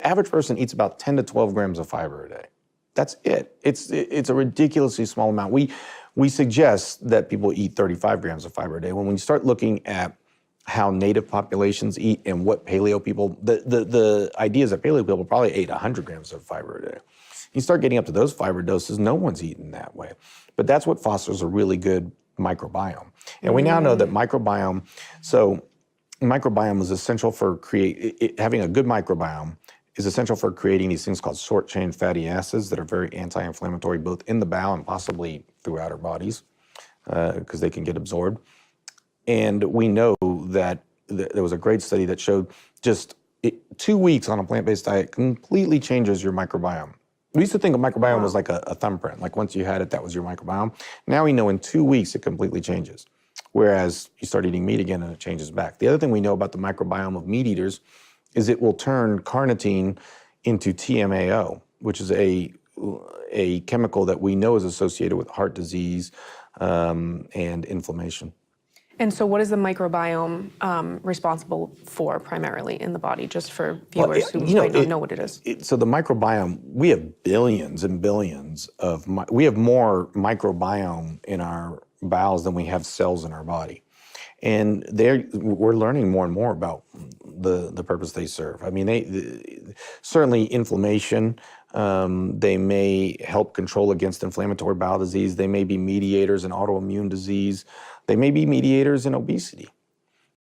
average person eats about 10 to 12 grams of fiber a day. That's it. It's a ridiculously small amount. We suggest that people eat 35 grams of fiber a day. When we start looking at how native populations eat and what paleo people, the idea is that paleo people probably ate 100 grams of fiber a day. You start getting up to those fiber doses, no one's eating that way. But that's what fosters a really good microbiome. And we now know that microbiome is essential for having a good microbiome is essential for creating these things called short-chain fatty acids that are very anti-inflammatory, both in the bowel and possibly throughout our bodies, because they can get absorbed. And we know that there was a great study that showed just 2 weeks on a plant-based diet completely changes your microbiome. We used to think a microbiome was like a thumbprint, like once you had it, that was your microbiome. Now we know in 2 weeks it completely changes. Whereas you start eating meat again and it changes back. The other thing we know about the microbiome of meat eaters is it will turn carnitine into TMAO, which is a chemical that we know is associated with heart disease and inflammation. And so what is the microbiome responsible for primarily in the body, just for viewers who might not know what it is? So the microbiome, we have billions and billions we have more microbiome in our bowels than we have cells in our body. And we're learning more and more about the purpose they serve. I mean, certainly inflammation, they may help control against inflammatory bowel disease. They may be mediators in autoimmune disease. They may be mediators in obesity.